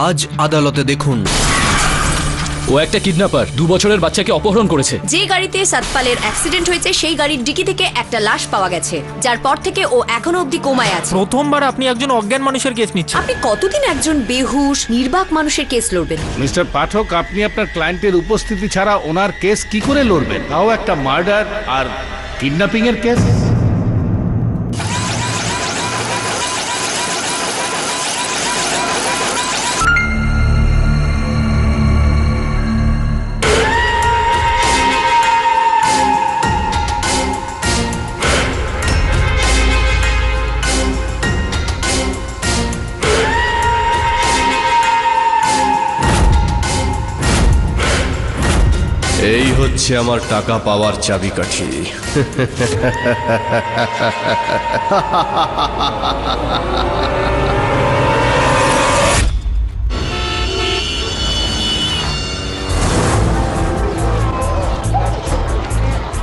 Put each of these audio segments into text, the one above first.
আজ আদালতে দেখুন। ও একটা কিডন্যাপার, 2 বছরের বাচ্চাকে অপহরণ করেছে। যে গাড়িতে সতপালের অ্যাক্সিডেন্ট হয়েছে সেই গাড়ির ডিকি থেকে একটা লাশ পাওয়া গেছে, যার পর থেকে ও এখনো অবধি কোমায় আছে। প্রথমবার আপনি একজন অজ্ঞান মানুষের কেস নিচ্ছেন। আপনি কতদিন একজন বেহুশ নির্বাক মানুষের কেস লড়বেন? মিস্টার পাঠক, আপনি আপনার ক্লায়েন্টের উপস্থিতি ছাড়া ওনার কেস কি করে লড়বেন, তাও একটা মার্ডার আর কিডন্যাপিং এর কেস? এই হচ্ছে আমার টাকা পাওয়ার চাবিকাঠি।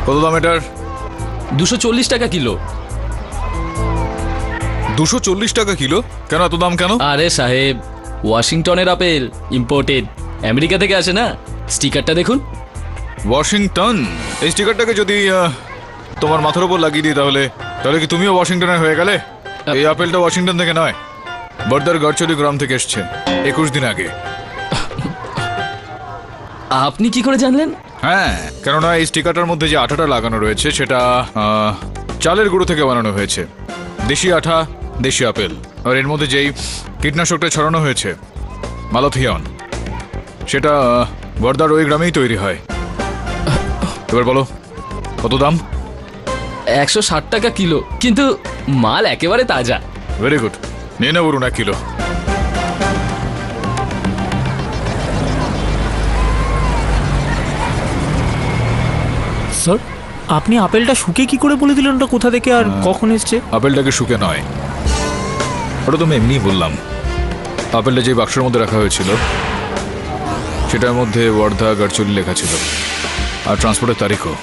কত দাম এটার? 240 টাকা কিলো। 240 টাকা কিলো? কেন এত দাম কেন? আরে সাহেব, ওয়াশিংটনের আপেল, ইম্পোর্টেড, আমেরিকা থেকে আসে না। স্টিকারটা দেখুন। ওয়াশিংটন? এই স্টিকারটাকে যদি তোমার মাথার উপর লাগিয়ে দিই তাহলে কি তুমিও ওয়াশিংটনের হয়ে গেলে? এই আপেলটা ওয়াশিংটন থেকে নয়, বর্দার গড়চলি গ্রাম থেকে এসছে 21 দিন আগে। আপনি কি করে জানলেন? হ্যাঁ, কেননা এই স্টিকারটার মধ্যে যে আঠাটা লাগানো রয়েছে সেটা চালের গুঁড়ো থেকে বানানো হয়েছে। দেশি আঠা, দেশি আপেল। আর এর মধ্যে যেই কীটনাশকটা ছড়ানো হয়েছে মালাথিয়ন, সেটা বর্দার ওই গ্রামেই তৈরি হয়। এবার বলো কত দাম? 160 টাকা কিলো, কিন্তু মাল একেবারে তাজা। ভেরি গুড, নিয়ে না বলুন 1 কিলো। স্যার, আপনি আপেলটা শুকে কি করে বলে দিলেন ওটা কোথা থেকে আর কখন এসছে? আপেলটাকে শুকে নয়, ওটা তো আমি এমনিই বললাম। আপেলটা যে বাক্সের মধ্যে রাখা হয়েছিল সেটার মধ্যে ওয়ার্ধা গড়চলি লেখা ছিল, আর ট্রান্সপোর্টের তারিখও।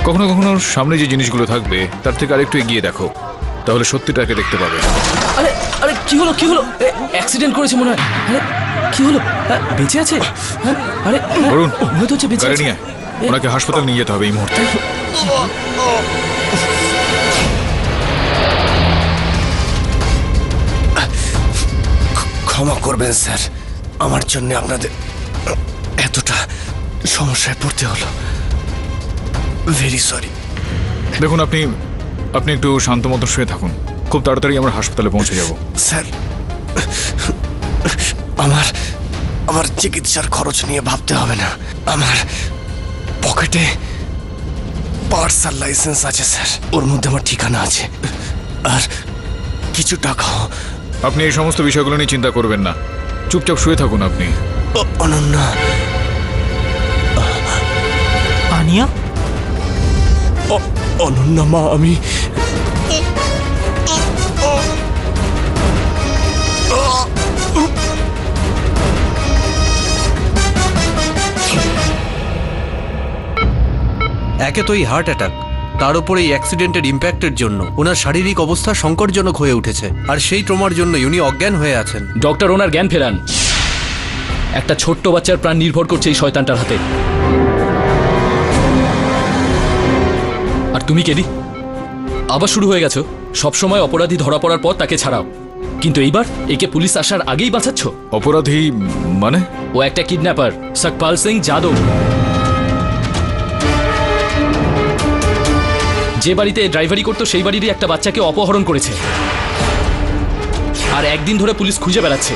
কখনো কখনো সামনে যে জিনিসগুলো থাকবে তার থেকে আরেকটু এগিয়ে দেখো, তাহলে সত্যিটাকে দেখতে পাবে। আরে আরে কি হলো কি হলো? অ্যাক্সিডেন্ট করেছে মনে হয়। আরে কি হলো? বেঁচে আছে? আরে বরুণ, হয়তো হচ্ছে বেঁচে গাড়ি আছে। নিয়ে ওনাকে হাসপাতাল নিয়ে যেতে হবে এই মুহূর্তে। ক্ষমা করবেন স্যার, আমার জন্য আপনাদের এতটা সমস্যায় পড়তে হলো। Very sorry. দেখুন, আপনি একটু শান্ত মতো শুয়ে থাকুন, খুব তাড়াতাড়ি আমরা হাসপাতালে পৌঁছে যাব। স্যার, আমার চিকিৎসার খরচ নিয়ে ভাবতে হবে না। আমার পকেটে পার্সাল লাইসেন্স আছে স্যার, ওর মধ্যে আমার ঠিকানা আছে আর কিছু টাকাও। আপনি এই সমস্ত বিষয়গুলো নিয়ে চিন্তা করবেন না, চুপচাপ শুয়ে থাকুন আপনি। অনন্যা, আনিয়া, অনন্যা মা, আমি একে তো এই হার্ট অ্যাটাক, তার উপরে এই অ্যাক্সিডেন্টের ইম্প্যাক্টের জন্য ওনার শারীরিক অবস্থা সংকটজনক হয়ে উঠেছে, আর সেই ট্রমার জন্য উনি অজ্ঞান হয়ে আছেন। ডক্টর ওনার জ্ঞান ফেরান। একটা ছোট্ট বাচ্চার প্রাণ নির্ভর করছে এই শয়তানটার হাতে। আর তুমি কেডি আবার শুরু হয়ে গেছো। সবসময় অপরাধী ধরা পড়ার পর তাকে ছাড়াও, কিন্তু এইবার একে পুলিশ আসার আগেই বাঁচাচ্ছ। অপরাধী মানে? ও একটা কিডন্যাপার, সকপাল সিং যাদব। যে বাড়িতে ড্রাইভারি করতো সেই বাড়িরই একটা বাচ্চাকে অপহরণ করেছে, আর একদিন ধরে পুলিশ খুঁজে বেড়াচ্ছে।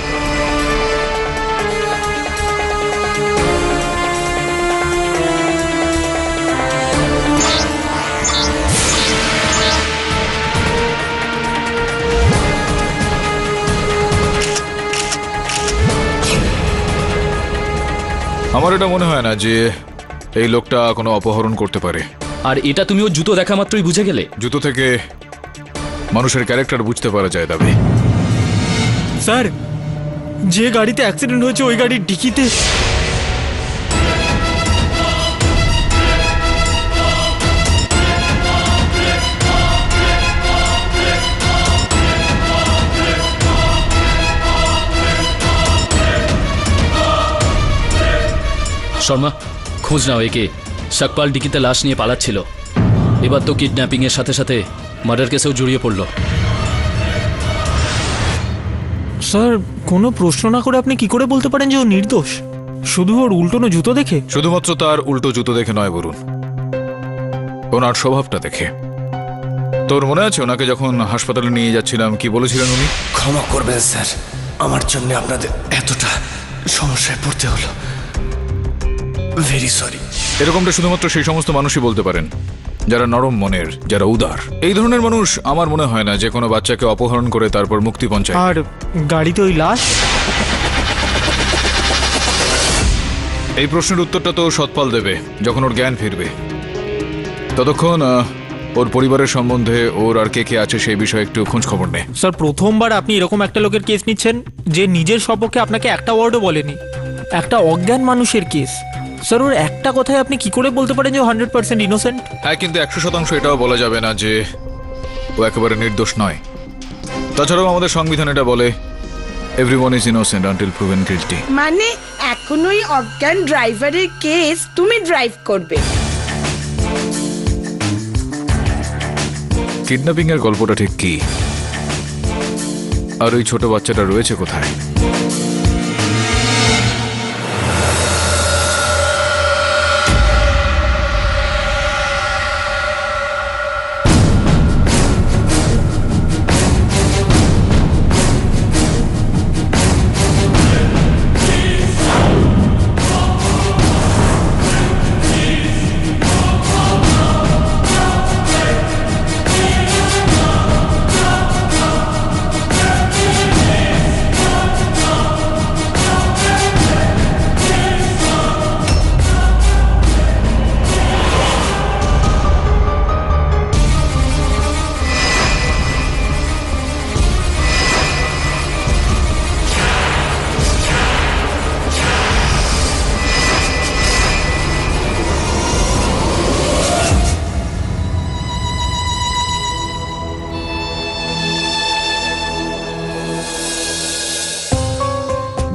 আমার এটা মনে হয় না যে এই লোকটা কোনো অপহরণ করতে পারে। আর এটা তুমিও জুতো দেখা মাত্রই বুঝে গেলে? জুতো থেকে মানুষের ক্যারেক্টার বুঝতে পারা যায় দাবি। স্যার, যে গাড়িতে অ্যাক্সিডেন্ট হয়েছে ওই গাড়ির ডিকিতে শর্মা, খোঁজ নাও একে। সকপাল ডিকিতে লাশ নিয়ে পালাচ্ছিল, এবার তো কিডন্যাপিং এর সাথে সাথে মার্ডার কেসেও জড়িয়ে পড়লো। স্যার, কোনো প্রশ্ন না করে আপনি কি করে বলতে পারেন যে ও নির্দোষ? শুধু ওর উল্টোনো জুতো দেখে? শুধুমাত্র তার উল্টো জুতো দেখে নয় বরুণ, ওনার স্বভাবটা দেখে। তোর মনে আছে ওনাকে যখন হাসপাতালে নিয়ে যাচ্ছিলাম কি বলেছিলেন উনি? ক্ষমা করবেন স্যার, আমার জন্য আপনাদের এতটা সমস্যায় পড়তে হলো। Very sorry. এরকমটা শুধুমাত্র সেই সমস্ত মানুষই বলতে পারেন যারা নরম মনের, যারা উদার। এই ধরনের মানুষ আমার মনে হয় না যে কোনো বাচ্চাকে অপহরণ করে তারপর মুক্তিপণ চায়। আর গাড়িতে ওই লাশ? এই প্রশ্নের উত্তরটা তো সৎপাল দেবে যখন ওর জ্ঞান ফিরবে। ততক্ষণ ওর পরিবারের সম্বন্ধে ওর আর কে কে আছে সেই বিষয়ে একটু খোঁজ খবর নে। স্যার, প্রথমবার আপনি এরকম একটা লোকের কেস নিচ্ছেন যে নিজের সপক্ষে আপনাকে একটা ওয়ার্ডও বলেনি। একটা অজ্ঞান মানুষের কেস। স্যার, ওর একটা কথায় আপনি কি করে বলতে পারেন যে 100% ইনোসেন্ট? হ্যাঁ, কিন্তু 100% এটাও বলা যাবে না যে ও একেবারে নির্দোষ নয়। তাছাড়াও আমাদের সংবিধান এটা বলে everyone is innocent until proven guilty. মানে এখন ওই অজ্ঞান ড্রাইভারের কেস তুমি ড্রাইভ করবে? কিডন্যাপিং এর গল্পটা ঠিক কি, আর ওই ছোট বাচ্চাটা রয়েছে কোথায়?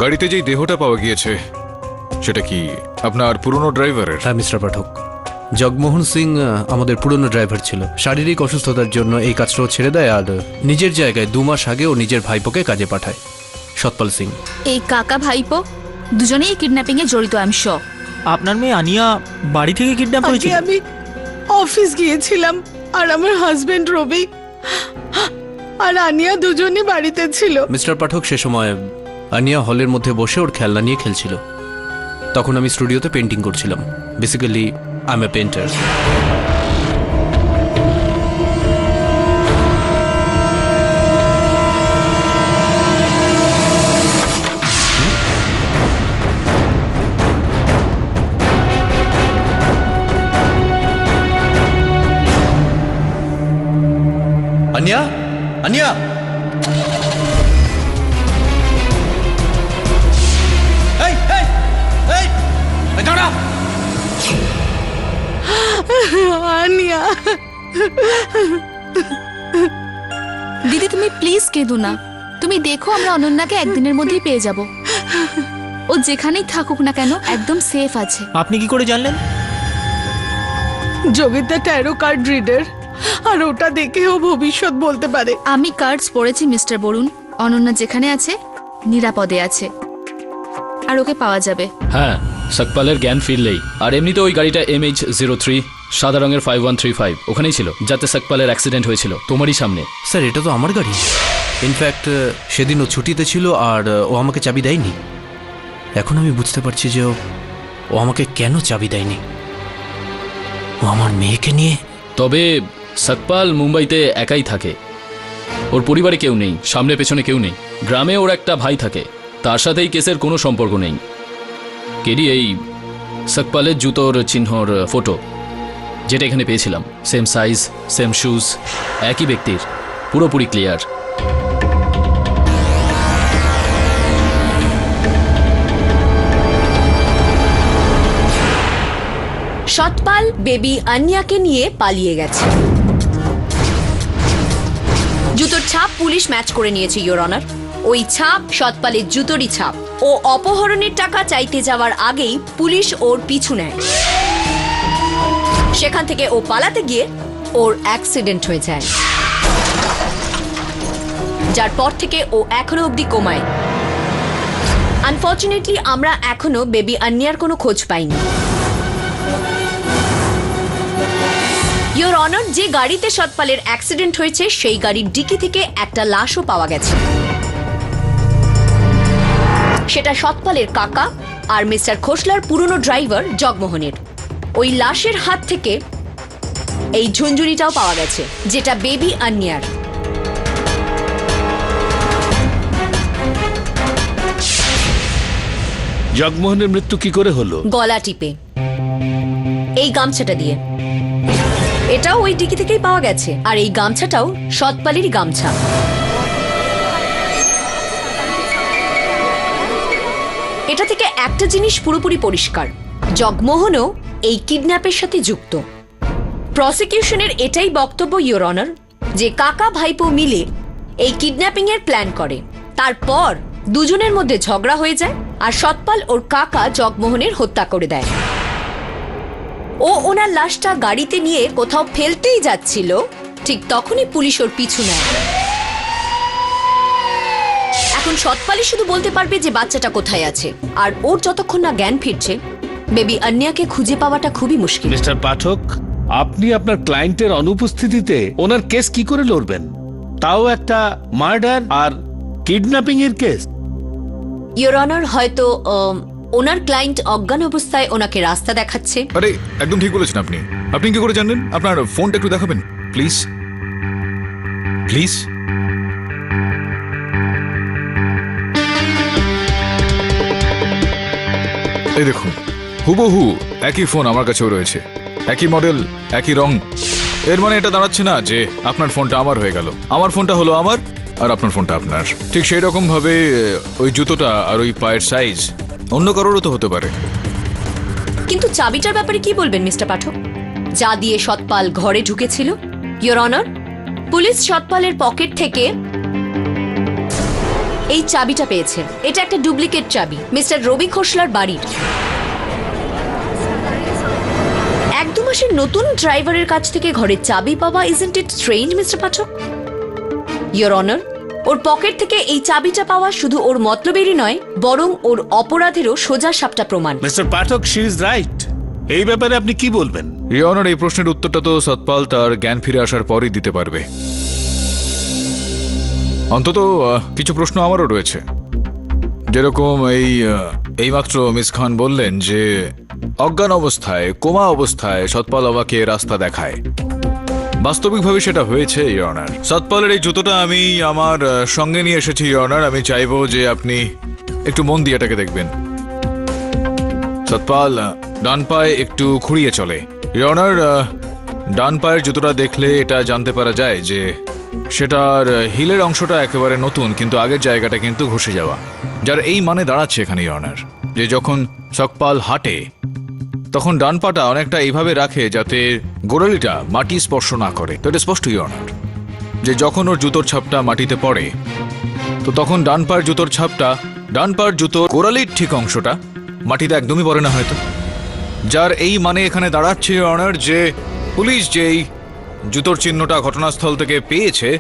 গাড়িতে যেই দেহটা পাওয়া গিয়েছে সেটা কি আপনার পুরনো ড্রাইভারের? হ্যাঁ মিস্টার পাঠক, জগমোহন সিং আমাদের পুরনো ড্রাইভার ছিল। শারীরিক অসুস্থতার জন্য এই কাজটাও ছেড়ে দেয়, আর নিজের জায়গায় 2 মাস আগে ও নিজের ভাইপোকে কাজে পাঠায়, সৎপাল সিং। এই কাকা ভাইপো দুজনেই কিডন্যাপিং এ জড়িত, আমি শিওর। আপনার মেয়ে আনিয়া বাড়ি থেকে কিডন্যাপ আজকে হয়েছিল? আমি অফিস গিয়েছিলাম আর আমার হাজবেন্ড রবি আর আনিয়া দুজনই বাড়িতে ছিল। মিস্টার পাঠক, সে সময় আনিয়া হলের মধ্যে বসে ওর খেলনা নিয়ে খেলছিল। তখন আমি স্টুডিওতে পেন্টিং করছিলাম। Basically I M A painter. আনিয়া, আনিয়া, এই এই এই দাঁড়া। আনিয়া, দিদি তুমি প্লিজ কেঁদো না। তুমি দেখো আমরা অনন্যাকে একদিনের মধ্যেই পেয়ে যাব। ও যেখানেই থাকুক না কেন একদম সেফ আছে। আপনি কি করে জানলেন? যোগিতা ট্যারো কার্ড রিডার, আর ওটা দেখে ও ভবিষ্যৎ বলতে পারে। আমি কার্ডস পড়েছি মিস্টার বরুণ। অনন্যা যেখানে আছে নিরাপদে আছে, আর ওকে পাওয়া যাবে। হ্যাঁ, সকপালের জ্ঞান ফিরলেই। আর এমনিতে ওই গাড়িটা MH03 সাদা রঙের 5135 ওখানেই ছিল, যাতে সকপালের অ্যাক্সিডেন্ট হয়েছিল, তোমারই সামনে। স্যার, এটা তো আমার গাড়ি। ইনফ্যাক্ট সেদিন ও ছুটিতে ছিল আর ও আমাকে চাবি দেয়নি। এখন আমি বুঝতে পারছি যে ও আমাকে কেন চাবি দেয়নি। ও আমার মেয়েকে নিয়ে। তবে সকপাল মুম্বাইতে একাই থাকে, ওর পরিবারে কেউ নেই, সামনে পেছনে কেউ নেই। গ্রামে ওর একটা ভাই থাকে, তার সাথেই কেসের কোনো সম্পর্ক নেই। কেডি, এই সকপালের জুতোর চিহ্নর ফটো যেটা এখানে পেয়েছিলাম, সেম সাইজ, সেম শুজ, একই ব্যক্তির, পুরোপুরি ক্লিয়ার। সৎপাল বেবি আন্যাকে নিয়ে পালিয়ে গেছে। জুতোর ছাপ পুলিশ ম্যাচ করে নিয়েছে ইওর অনার। ওই ছাপ সৎপালের জুতোরই ছাপ। ও অপহরণের টাকা চাইতে যাওয়ার আগেই পুলিশ ওর পিছু নেয়। সেখান থেকে ও পালাতে গিয়ে ওর অ্যাক্সিডেন্ট হয়ে যায়, যার পর থেকে ও এখনো অবধি কোমায়। আনফর্চুনেটলি আমরা এখনো বেবি আন্যার কোনো খোঁজ পাইনি। ইওর অনার, যে গাড়িতে সৎপালের অ্যাক্সিডেন্ট হয়েছে সেই গাড়ির ডিকি থেকে একটা লাশও পাওয়া গেছে। সেটা সৎপালের কাকা আর মিস্টার খোসলার পুরনো ড্রাইভার জগমোহনের। ওই লাশের হাত থেকে এই ঝুনঝুনিটাও পাওয়া গেছে, যেটা বেবি আন্যার। জগমোহনের মৃত্যু কি করে হলো? গলা টিপে, এই গামছাটা দিয়ে। এটাও ওই ডিকি থেকেই পাওয়া গেছে, আর এই গামছাটাও সৎপালেরই গামছা। এটা থেকে একটা জিনিস পুরোপুরি পরিষ্কার, জগমোহনও এই কিডন্যাপের সাথে যুক্ত। প্রসিকিউশনের এটাই বক্তব্য ইওর অনার, যে কাকা ভাইপো মিলে এই কিডন্যাপিং এর প্ল্যান করে। তারপর দুজনের মধ্যে ঝগড়া হয়ে যায় আর সৎপাল ওর কাকা জগমোহনের হত্যা করে দেয়। ও ওনার লাশটা গাড়িতে নিয়ে কোথাও ফেলতেই যাচ্ছিল, ঠিক তখনই পুলিশ ওর পিছু নেয়। এখন সৎপালই শুধু বলতে পারবে যে বাচ্চাটা কোথায় আছে, আর ওর যতক্ষণ না জ্ঞান ফিরছে বেবি আন্যাকে খুঁজে পাওয়াটা খুবই মুশকিল। মিস্টার পাঠক, আপনি আপনার ক্লায়েন্টের অনুপস্থিতিতে ওনার কেস কি করে লড়বেন? তাও একটা মার্ডার আর কিডন্যাপিং এর কেস। ইওর অনার, হয়তো ওনার ক্লায়েন্ট অজ্ঞান অবস্থায় ওনাকে রাস্তা দেখাচ্ছে। আরে একদম ঠিক বলেছেন আপনি। আপনি কি করে জানলেন? আপনার ফোনটা একটু দেখাবেন প্লিজ, প্লিজ। এই দেখুন, হুবহু একই ফোন আমার কাছেও রয়েছে, একই মডেল, একই রং। এর মানে এটা দাঁড়াচ্ছে না যে আপনার ফোনটা আমার হয়ে গেল। আমার ফোনটা হলো আমার, আর আপনার ফোনটা আপনার। ঠিক সেই রকম ভাবে ওই জুতোটা আর ওই পায়ের সাইজ অন্য কারোরও তো হতে পারে। কিন্তু চাবিটার ব্যাপারে কি বলবেন মিস্টার পাঠক, যা দিয়ে সৎপাল ঘরে ঢুকেছিল? ইওর অনার, পুলিশ সৎপালের পকেট থেকে এই চাবিটা পেয়েছে। এটা একটা ডুপ্লিকেট চাবি, মিস্টার রবি খোসলার বাড়ির। 1-2 মাসের নতুন ড্রাইভারের কাছ থেকে ঘরের চাবি পাওয়া, isn't it strange mister Pathak? Your honour, or pocket থেকে এই চাবিটা পাওয়া শুধু ওর মতলবেরই নয়, বরং ওর অপরাধেরও সোজা সাপটা প্রমাণ। Mister Pathak, she is right. এই ব্যাপারে আপনি কি বলবেন? ইওর অনার, এই প্রশ্নের উত্তরটা তো সৎপাল তার জ্ঞান ফিরে আসার পরই দিতে পারবে। অন্তত কিছু প্রশ্ন আমারও রয়েছে, যেরকম এইমাত্র মিস খান বললেন যে অজ্ঞান অবস্থায়, কোমা অবস্থায় সৎপাল আমাকে রাস্তা দেখায়। বাস্তবিকভাবে সেটা হয়েছে ইওর অনার। সৎপালের এই জুতোটা আমি আমার সঙ্গে নিয়ে এসেছি ইওর অনার। আমি চাইবো যে আপনি একটু মন দিয়ে এটাকে দেখবেন। সৎপাল ডান পায়ে একটু খুঁড়িয়ে চলে ইওর অনার। ডান পায়ের জুতোটা দেখলে এটা জানতে পারা যায় যে সেটার হিলের অংশটা একেবারে নতুন, কিন্তু আগের জায়গাটা কিন্তু ঘষে যাওয়া, যার এই মানে দাঁড়াচ্ছে এখানে ইওর অনার যে যখন সৎপাল হাঁটে তখন ডান পাটা অনেকটা এইভাবে রাখে যাতে গোড়ালিটা মাটি স্পর্শ না করে। তো এটা স্পষ্ট ইওর অনার যে যখন ওর জুতোর ছাপটা মাটিতে পড়ে, তো তখন ডান পায়ের জুতোর ছাপটা, ডান পায়ের জুতোর গোড়ালির ঠিক অংশটা মাটিতে একদমই পড়ে না হয়তো, যার এই মানে এখানে দাঁড়াচ্ছে ইওর অনার যে পুলিশ যেই জুতোর চিহ্নটা ঘটনাস্থল থেকে পেয়েছে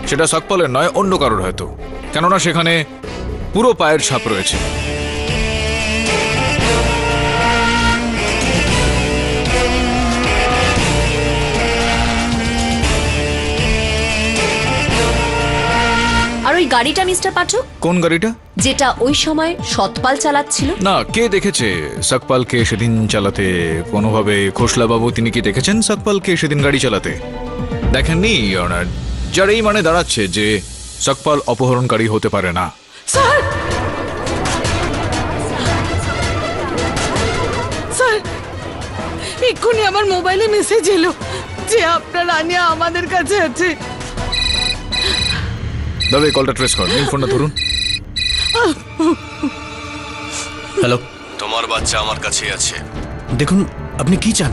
সেটা সৎপালের নয়, অন্য কারোর হয়তো, কেননা সেখানে পুরো পায়ের ছাপ রয়েছে। আর ওই গাড়িটা মিস্টার পাঠক? কোন গাড়িটা? যেটা ওই সময় সৎপাল চালাচ্ছিল। না, কে দেখেছে সকপালকে সেদিন চালাতে? কোনোভাবে খোসলা বাবু তিনি কি দেখেছেন সকপালকে সেদিন গাড়ি চালাতে? দেখেননি ইওর অনার, যার এই মানে দাঁড়াচ্ছে যে সকপাল অপহরণকারী হতে পারে না। স্যার, স্যার, এক্ষুনি আমার মোবাইলে মেসেজ এলো যে আপনার আনিয়া আমাদের কাছে আছে। দাদা এই কলটা ট্রেস করুন, এই ফোনটা ধরুন। হ্যালো, তোমার বাচ্চা আমার কাছে আছে। দেখুন আপনি কি চান?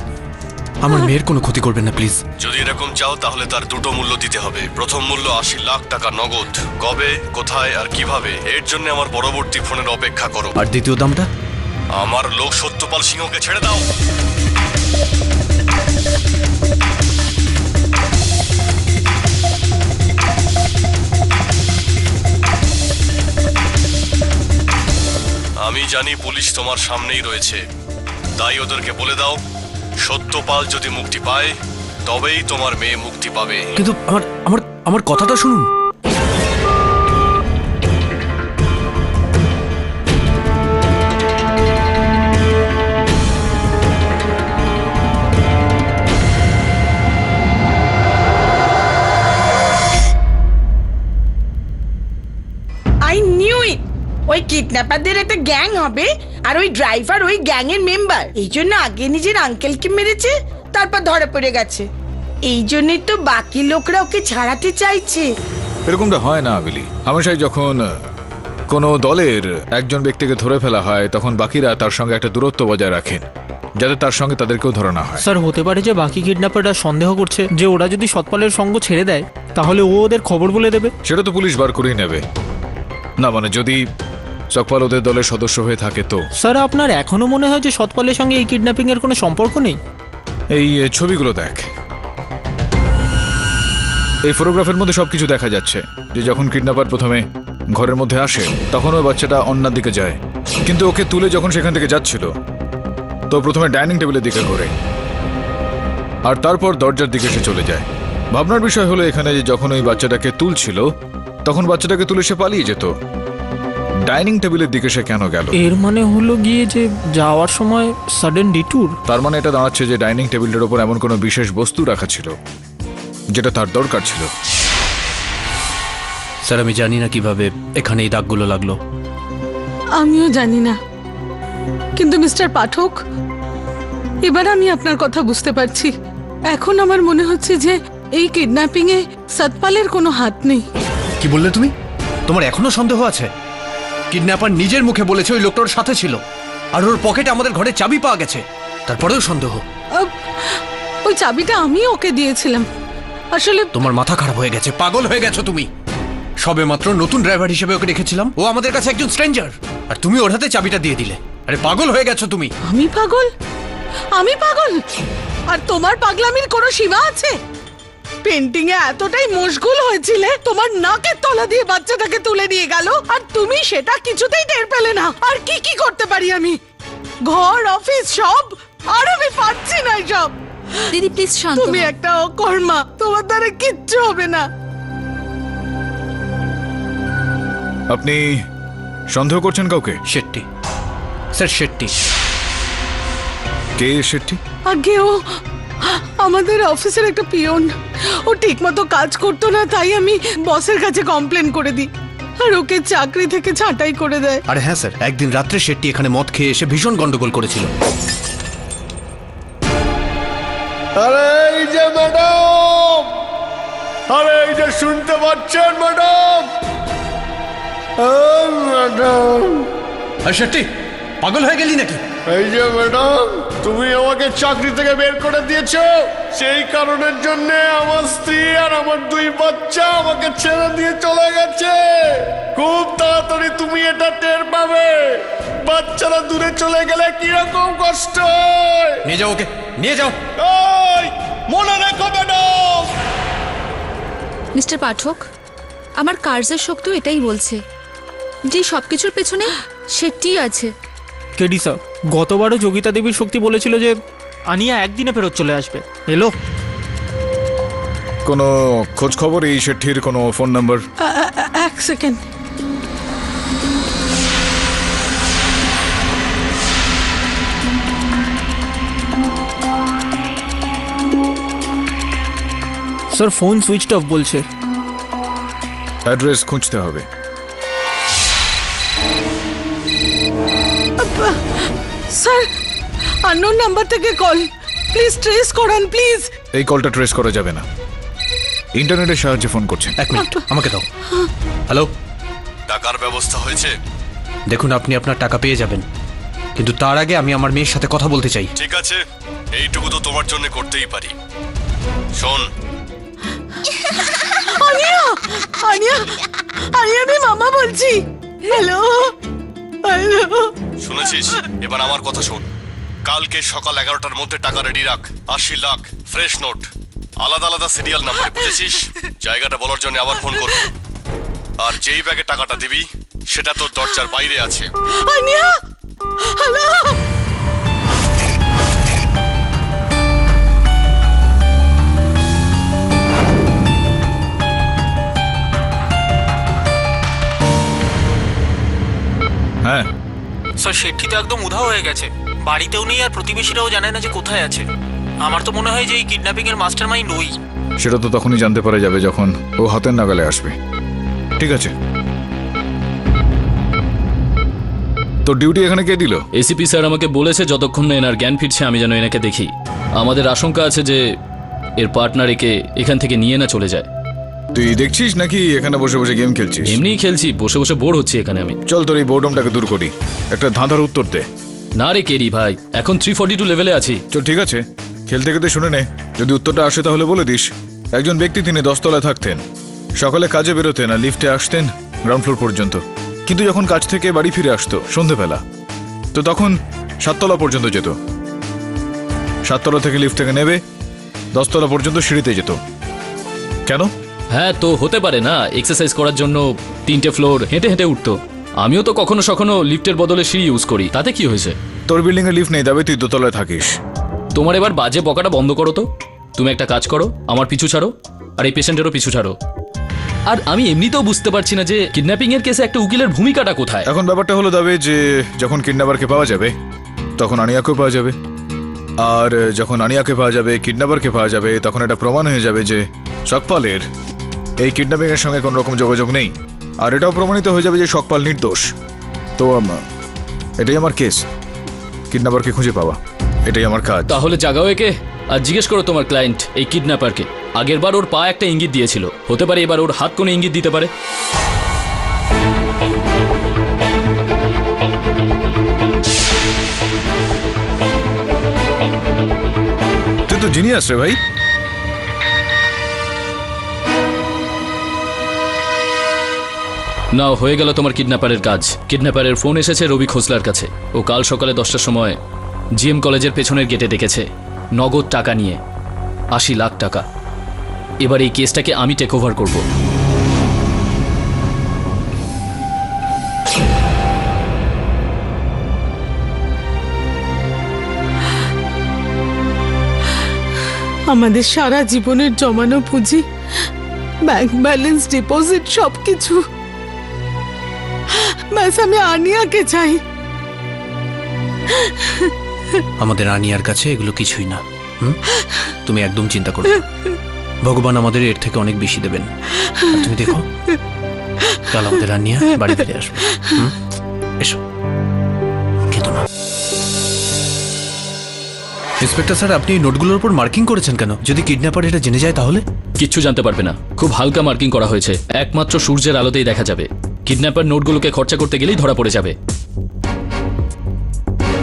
আমার মেয়ের কোনো ক্ষতি করবেন না প্লিজ। যদি এরকম চাও তাহলে তার দুটো মূল্য দিতে হবে। প্রথম মূল্য 80 লাখ টাকা নগদ। কবে, কোথায় আর কিভাবে, এর জন্য আমার পরবর্তী ফোনের অপেক্ষা করো। আর দ্বিতীয় দামটা? আমার লোক সত্যপাল সিংহকে ছেড়ে দাও। আমি জানি পুলিশ তোমার সামনেই রয়েছে, তাই ওদেরকে বলে দাও সত্যপাল যদি মুক্তি পায় তবেই তোমার মেয়ে মুক্তি পাবে। কিন্তু আমার আমার আমার কথাটা শুনুন। আই নিউ ইট, ওই কিডন্যাপারদের একটা গ্যাং হবে আর ওই ড্রাইভার ওই গ্যাংয়ের মেম্বার। এই জন্য আগে নিজের আঙ্কেলকে মেরেছে, তারপর ধরা পড়ে গেছে। এই জন্যই তো বাকি লোকরা ওকে ছাড়াতে চাইছে। এরকমটা হয় না আবিলি। হামেশাই যখন কোনো দলের একজন ব্যক্তিকে ধরে ফেলা হয় তখন বাকিরা তার সঙ্গে একটা দূরত্ব বজায় রাখেন, যাতে তার সঙ্গে তাদেরকেও ধরা না হয়। স্যার হতে পারে যে বাকি কিডন্যাপাররা সন্দেহ করছে যে ওরা যদি সৎপালের সঙ্গ ছেড়ে দেয় তাহলে ও ওদের খবর বলে দেবে। সেটা তো পুলিশ বার করেই নেবে না, মানে যদি সৎপাল ওদের দলের সদস্য হয়ে থাকে তো। স্যার আপনার এখনো মনে হয় যে সৎপালের সঙ্গে এই কিডন্যাপিং এর কোনো সম্পর্ক নেই? এই ছবিগুলো দেখ, এই ফটোগ্রাফের মধ্যে সবকিছু দেখা যাচ্ছে যে যখন কিডন্যাপার প্রথমে ঘরের মধ্যে আসে তখন ওই বাচ্চাটা অন্যার দিকে যায়, কিন্তু ওকে তুলে যখন সেখান থেকে যাচ্ছিল তো প্রথমে ডাইনিং টেবিলের দিকে ঘোরে আর তারপর দরজার দিকে সে চলে যায়। ভাবনার বিষয় হলো এখানে যে যখন ওই বাচ্চাটাকে তুলছিল তখন বাচ্চাটাকে তুলে সে পালিয়ে যেত, ডাইনিং টেবিলের দিকে সে কেন গেল? এর মানে হলো গিয়ে যে যাওয়ার সময় সাডেন ডিটুর। তার মানে এটা দাঁড়াচ্ছে যে ডাইনিং টেবিলের ওপর এমন কোনো বিশেষ বস্তু রাখা ছিল যেটা তার দরকার ছিল। স্যার আমি জানি না কিভাবে এখানে এই দাগগুলো লাগলো। আমিও জানি না, কিন্তু মিস্টার পাঠক, এবার আমি আপনার কথা বুঝতে পারছি। এখন আমার মনে হচ্ছে যে এই কিডন্যাপিং এ সৎপালের কোনো হাত নেই। কি বললে তুমি? তোমার এখনো সন্দেহ আছে? কিডন্যাপার নিজের মুখে বলেছে ওই লোকটার সাথে ছিল, আর ওর পকেটে আমাদের ঘরে চাবি পাওয়া গেছে, তারপরেও সন্দেহ? ওই চাবিটা আমি ওকে দিয়েছিলাম। আসলে তোমার মাথা খারাপ হয়ে গেছে, পাগল হয়ে গেছো তুমি। সবে মাত্র নতুন ড্রাইভার হিসেবে ওকে রেখেছিলাম, ও আমাদের কাছে একজন স্ট্রেঞ্জার, আর তুমি ওর হাতে চাবিটা দিয়ে দিলে। আরে পাগল হয়ে গেছো তুমি। আমি পাগল? আমি পাগল? আর তোমার পাগলামির কোনো সীমা আছে? পেন্টিং এ এতটাই মশগুল হয়েছিলে, তোমার নাকের তলা দিয়ে বাচ্চাটাকে তুলে নিয়ে গেল আর তুমি সেটা কিছুতেই টের পেলে না। আর কি কি করতে পারি আমি? ঘর, অফিস সব। আর আমি পারছি না সব। দিদি প্লিজ শান্ত তুমি হও। একটা অকর্মা, তোমার দ্বারা কিচ্ছু হবে না। আপনি সন্দেহ করছেন কাউকে? শেট্টি স্যার, শেট্টি। কে শেট্টি? আগে ও আমাদের অফিসের একটা পিয়ন। ও ঠিকমতো কাজ করতো না, তাই আমি বসের কাছে কমপ্লেন করে দিই আর ওকে চাকরি থেকে ছাঁটাই করে দেয়। আরে হ্যাঁ স্যার, একদিন রাত্রে শেট্টি এখানে মদ খেয়ে এসে ভীষণ গন্ডগোল করেছিল। আরে এই যে ম্যাডাম, আরে এই যে শুনতে পাচ্ছেন ম্যাডাম? ম্যাডাম, আর শেট্টি পাগল হয়ে গেলি নাকি? এই যে ম্যাডাম, তুমি আমাকে চাকরি থেকে বের করে দিয়েছো, সেই কারণের জন্য আমার স্ত্রী আর আমার 2 বাচ্চা আমাকে ছেড়ে দিয়ে চলে গেছে। খুব তাড়াতাড়ি তুমি এটা টের পাবে। বাচ্চারা দূরে চলে গেলে কিরকম কষ্ট হয়। নিয়ে যাও ওকে, নিয়ে যাও। এই, মনে রেখো ম্যাডাম। মিস্টার পাঠক, আমার কার্যের শক্তিও এটাই বলছে যে সবকিছুর পেছনে সেটি আছে। কেডি স্যার, গতবারও যোগিতা দেবীর শক্তি বলেছিল যে আনিয়া একদিনে ফেরত চলে আসবে। এলো? কোনো খোঁজ খবর এই শেট্টির? কোনো ফোন নাম্বার? এক second. Sir phone switched off বলছে। অ্যাড্রেস খুঁজতে হবে। স্যার, আননোন নাম্বার থেকে কল। প্লিজ ট্রেস করান প্লিজ। এই কলটা ট্রেস করা যাবে না, ইন্টারনেটের সাহায্যে ফোন করছেন। এক মিনিট আমাকে দাও। হ্যালো, টাকার ব্যবস্থা হয়েছে? দেখুন আপনি আপনার টাকা পেয়ে যাবেন, কিন্তু তার আগে আমি আমার মেয়ের সাথে কথা বলতে চাই। ঠিক আছে, এইটুকু তো তোমার জন্য করতেই পারি। শোন, আনিয়া আনিয়া আনিয়া, আমি মামা বলছি। হ্যালো হ্যালো, শুনেছিস? এবার আমার কথা শোন। কালকে সকাল 11টার মধ্যে টাকা রেডি রাখ। 80 লাখ ফ্রেশ নোট, আলাদা আলাদা সিরিয়াল নাম্বার, বুঝেছিস? জায়গাটা বলার জন্য আবার ফোন করবি। আর যেই ব্যাগে টাকাটা দিবি সেটা তোর দরজার বাইরে আছে। আনিয়া হ্যালো। হ্যাঁ, স্যার শেঠি তো একদম উধাও হয়ে গেছে, বাড়িতেও নেই আর প্রতিবেশীরাও জানে না যে কোথায় আছে। আমার তো মনে হয় যে এই কিডন্যাপিং এর মাস্টার মাইন্ড ওই। সেটা তো তখনই জানতে পারা যাবে যখন ও হাতের নাগালে আসবে। ঠিক আছে, তোর ডিউটি এখানে কে দিল? এসিপি স্যার আমাকে বলেছে যতক্ষণ না এনার জ্ঞান ফিরছে আমি যেন এনাকে দেখি। আমাদের আশঙ্কা আছে যে এর পার্টনার একে এখান থেকে নিয়ে না চলে যায়। তুই দেখছিস নাকি এখানে বসে বসে গেম খেলছিস? এমনিই খেলছি, বসে বসে বোর হচ্ছি এখানে আমি। চল তোর এই বোর্ডমটাকে দূর করি, একটা ধাঁধার উত্তর দে। না রে কেরি ভাই, এখন 342 লেভেলে আছি। চল ঠিক আছে, খেলতে খেলতে শুনে নে। যদি উত্তরটা আসে তাহলে বলে দিস। একজন ব্যক্তি, তিনি 10 তলায় থাকতেন। সকালে কাজে বেরোতেন আর লিফটে আসতেন গ্রাউন্ড ফ্লোর পর্যন্ত, কিন্তু যখন কাজ থেকে বাড়ি ফিরে আসতো সন্ধেবেলা, তো তখন 7 তলা পর্যন্ত যেত। 7 তলা থেকে লিফট থেকে নেবে 10 তলা পর্যন্ত সিঁড়িতে যেত। কেন? হ্যাঁ, তো হতে পারে না এক্সারসাইজ করার জন্য 3টে ফ্লোর হেঁটে হেঁটে উঠতো। আমিও তো কখনো কখনো লিফটের বদলে সিঁড়ি ইউজ করি, তাতে কি হয়েছে? তোর বিল্ডিং এ লিফট নেই, তবে তুই দোতলায় থাকিস। তোমার এবার বাজে বকাটা বন্ধ করো তো। তুমি একটা কাজ করো, আমার পিছু ছাড়ো আর এই পেশেন্টেরও পিছু ছাড়ো। আর আমি এমনিতেও বুঝতে পারছি না যে কিডন্যাপিং এর কেসে একটা উকিলের ভূমিকাটা কোথায়। এখন ব্যাপারটা হলো দাবে যে যখন কিডন্যাপারকে পাওয়া যাবে তখন আনিয়াকেও পাওয়া যাবে, আর যখন আনিয়াকে পাওয়া যাবে, কিডন্যাপারকে পাওয়া যাবে, তখন এটা প্রমাণ হয়ে যাবে যে সকপালের এই কিডন্যাপিং এর সঙ্গে কোনো রকম যোগাযোগ নেই। আর এটাও প্রমাণিত হয়ে যাবে যে সকপাল নির্দোষ। তো এটাই আমার কেস, কিডন্যাপারকে খুঁজে পাওয়া, এটাই আমার কাজ। তাহলে জাগাও একে আর জিজ্ঞেস করো তোমার ক্লায়েন্ট এই কিডন্যাপারকে। আগের বার ওর পা একটা ইঙ্গিত দিয়েছিল, হতে পারে এবার ওর হাত কোনো ইঙ্গিত দিতে পারে। তুই তো জিনিয়াস রে ভাই। নাও, হয়ে গেল তোমার কিডন্যাপারের কাজ। কিডন্যাপারের ফোন এসেছে রবি খোসলার কাছে। ও কাল সকালে 10টার সময় জিএম কলেজের পেছনের গেটে দেখেছে নগদ টাকা নিয়ে 80 লাখ টাকা। এবার এই কেসটাকে আমি টেক ওভার করব। আমাদের সারা জীবনের জমানো পুঁজি, ব্যাংক ব্যালেন্স, ডিপোজিট, সবকিছু, ব্যাস আমি আনিয়াকে চাই। আমাদের আনিয়ার কাছে এগুলো কিছুই না। তুমি একদম চিন্তা করো না। ভগবান আমাদের এর থেকে অনেক বেশি দেবেন। আর তুমি দেখো, কাল আমাদের আনিয়া বাড়ি ফিরে আসবে। এসো, কেঁদো না। ইন্সপেক্টর স্যার, আপনি এই নোটগুলোর উপর মার্কিং করেছেন কেন? যদি কিডন্যাপার এটা জেনে যায় তাহলে? কিচ্ছু জানতে পারবে না, খুব হালকা মার্কিং করা হয়েছে। একমাত্র সূর্যের আলোতেই দেখা যাবে। কিডন্যাপার নোটগুলোকে খরচা করতে গেলেই ধরা পড়ে যাবে।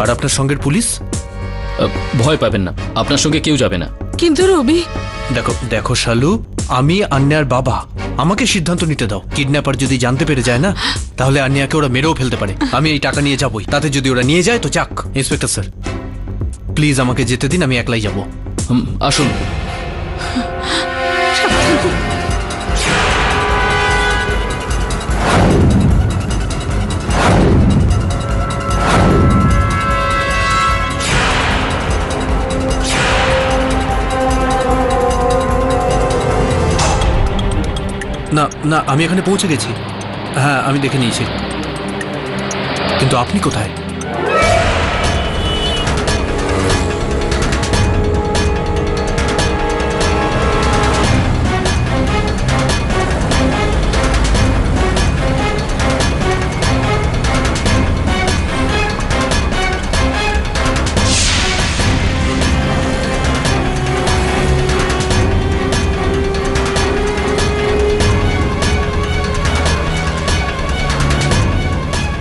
আর আপনার সঙ্গের পুলিশ? ভয় পাবেন না, আপনার সঙ্গে কেউ যাবে না। কিন্তু রবি, দেখো দেখো শালু, আমি আন্যার বাবা, আমাকে সিদ্ধান্ত নিতে দাও। কিডন্যাপার যদি জানতে পেরে যায় না, তাহলে আন্যাকে ওরা মেরেও ফেলতে পারে। আমি এই টাকা নিয়ে যাবই, তাতে যদি ওরা নিয়ে যায় তো যাক। ইন্সপেক্টর স্যার, প্লিজ আমাকে যেতে দিন, আমি একলাই যাব। আসুন। না না, আমি এখানে পৌঁছে গেছি। হ্যাঁ, আমি দেখে নিয়েছি। কিন্তু আপনি কোথায়?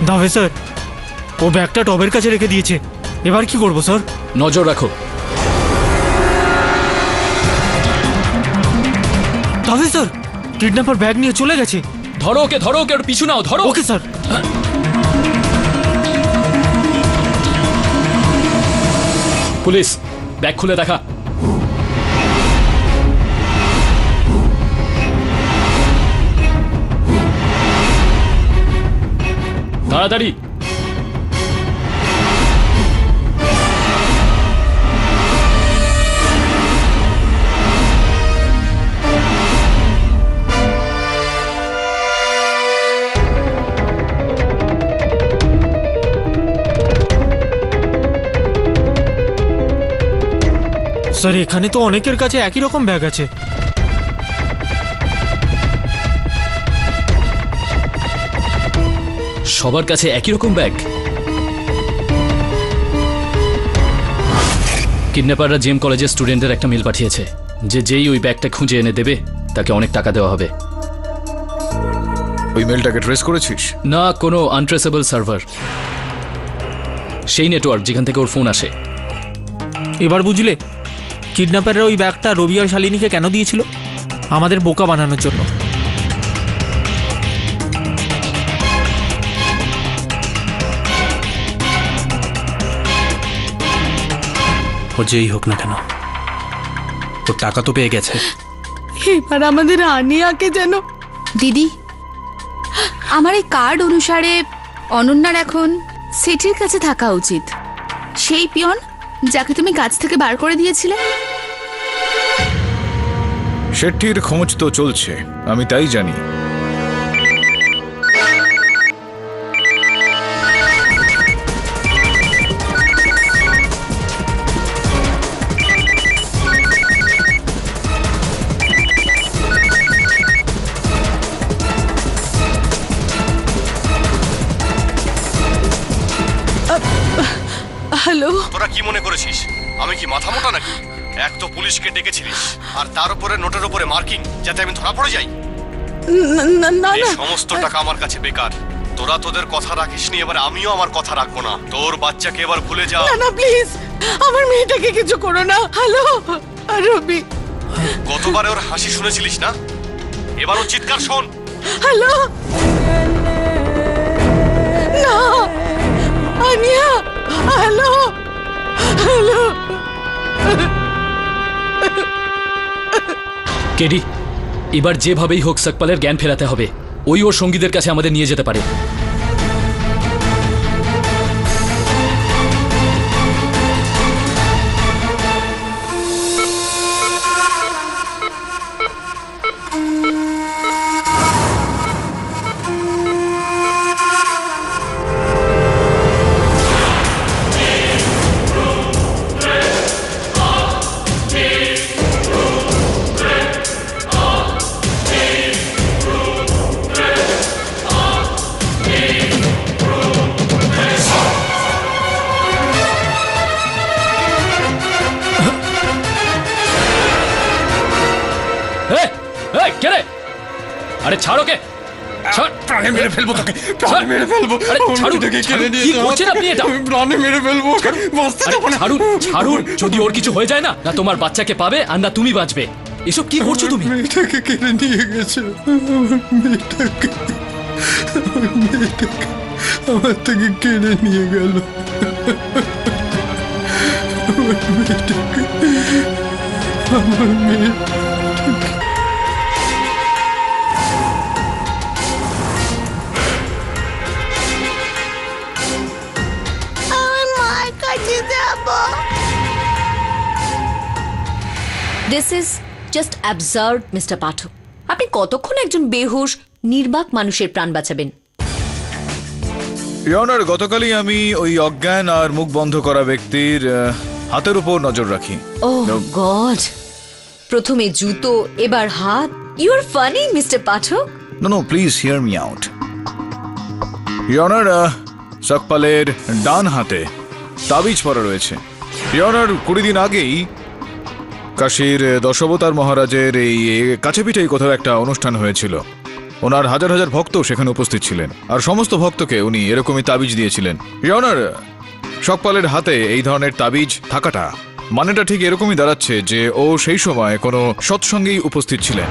দাবে স্যার, ও ব্যাগটা টবের কাছে রেখে দিয়েছে। এবার কি করবো স্যার? নজর রাখো। তবে স্যার কিডন্যাপার ব্যাগ নিয়ে চলে গেছে। ধরো ওকে, ওর পিছু নাও, ধরো। Okay sir. পুলিশ, ব্যাগ খুলে দেখা। তাড়াতাড়ি। স্যার এখানে তো অনেকের কাছে একই রকম ব্যাগ আছে। সবার কাছে একই রকম ব্যাগ? কিডন্যাপাররা জেম কলেজের স্টুডেন্টের একটা মেল পাঠিয়েছে যে যেই ওই ব্যাগটা খুঁজে এনে দেবে তাকে অনেক টাকা দেওয়া হবে। ওই মেলটাকে ট্রেস করেছিস? না, কোনো আনট্রেসেবল সার্ভার, সেই নেটওয়ার্ক যেখান থেকে ওর ফোন আসে। এবার বুঝলে কিডন্যাপাররা ওই ব্যাগটা রবি আর শালিনীকে কেন দিয়েছিল? আমাদের বোকা বানানোর জন্য। ও যেই হোক না কেন, ওর টাকা তো পেয়ে গেছে। এবার আমাদের আনিয়াকে যেন। দিদি, আমার এই কার্ড অনুসারে অনন্যার এখন সেটির কাছে থাকা উচিত, সেই পিয়ন যাকে তুমি কাজ থেকে বার করে দিয়েছিলে। শেট্টির খোঁজ তো চলছে, আমি তাই জানি। হ্যালো, তোরা কি মনে করেছিস আমি কি মাথা মোটা নাকি? এক তো পুলিশকে ডেকেছিলিস, আর তার উপরে নোটের উপরে মার্কিং যাতে আমি ধরা পড়ে যাই। না না এই না, সমস্ত টাকা আমার কাছে বেকার। তোরা তোদের কথা রাখিসনি, এবার আমিও আমার কথা রাখবো না। তোর বাচ্চাকে এবার ভুলে যা। না না প্লিজ, আমার মেয়েটাকে কিছু করো না। হ্যালো রবি। গতবারে ওর হাসি শুনেছিলিস না, এবার ও চিৎকার শোন। হ্যালো, না আনিয়া, হ্যালো হ্যালো। কেডি, এবার যেভাবেই হোক সকপালের জ্ঞান ফেরাতে হবে। ওই ওর সঙ্গীদের কাছে আমাদের নিয়ে যেতে পারে। আরে ছাড়ো কে, প্রাণে মেরে ফেলবো তোকে, প্রাণে মেরে ফেলবো। কি করছেন আপনি এটা? প্রাণে মেরে ফেলবো, বাঁচতে দেবো না। ছাড়ুন ছাড়ুন, যদি ওর কিছু হয়ে যায় না, না তোমার বাচ্চাকে পাবে আর না তুমি বাঁচবে। এসব কি করছো তুমি? মেয়েটাকে কেড়ে নিয়ে গেছে, মেয়েটাকে আমার থেকে কেড়ে নিয়ে গেল। আমার মেয়ে this is just absurd mister Pathak. আপনি কতক্ষণ একজন বেহুশ নির্বাক মানুষের প্রাণ বাঁচাবেন? ইয়নার, গতকালই আমি ওই অজ্ঞান আর মুখ বন্ধ করা ব্যক্তির হাতের উপর নজর রাখি। ওহ গড, প্রথমে জুতো, এবার হাত। You are funny mister Pathak. No please hear me out. ইয়নার, সকপালের ডান হাতে তাবিজ পরা রয়েছে। ইয়নার, 20 দিন আগেই কাশীর দশাবতার মহারাজের এই কাছে পিঠেই কোথাও একটা অনুষ্ঠান হয়েছিল। ওনার হাজার হাজার ভক্ত সেখানে উপস্থিত ছিলেন, আর সমস্ত ভক্তকে উনি এরকমই তাবিজ দিয়েছিলেন। ইয়নার, সকপালের হাতে এই ধরনের তাবিজ থাকাটা মানেটা ঠিক এরকমই দাঁড়াচ্ছে যে ও সেই সময় কোনো সৎসঙ্গেই উপস্থিত ছিলেন।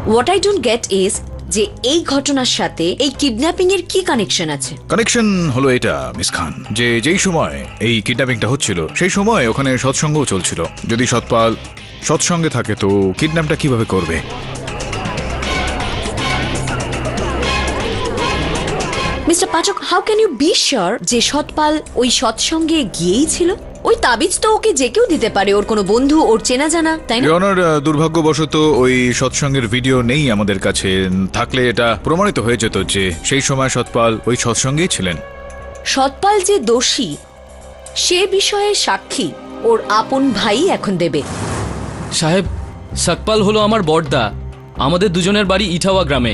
What I don't get is যে এই ঘটনার সাথে এই কিডন্যাপিং এর কি কানেকশন আছে? কানেকশন হলো এটা মিস খান, যে যেই সময় এই কিডন্যাপিংটা হচ্ছিল সেই সময় ওখানে সৎসঙ্গও চলছিল। যদি সৎপাল সৎসঙ্গে থাকে তো কিডন্যাপটা কিভাবে করবে? Mister Pathak, how can you be sure যে সৎপাল ওই সৎসঙ্গে গিয়েই ছিল? ওই তাবিজ তো ওকে যে কেউ দিতে পারে, ওর কোনো বন্ধু, ওর চেনা জানা, তাই না? ইয়নার, দুর্ভাগ্যবশত ওই সৎসঙ্গের ভিডিও নেই আমাদের কাছে। থাকলে এটা প্রমাণিত হয়ে যেত যে সেই সময় সৎপাল ওই সৎসঙ্গেই ছিলেন। সৎপাল যে দোষী সে বিষয়ে সাক্ষী ওর আপন ভাই এখন দেবে। সাহেব, সকপাল হলো আমার বড়দা। আমাদের দুজনের বাড়ি ইটাওয়া গ্রামে।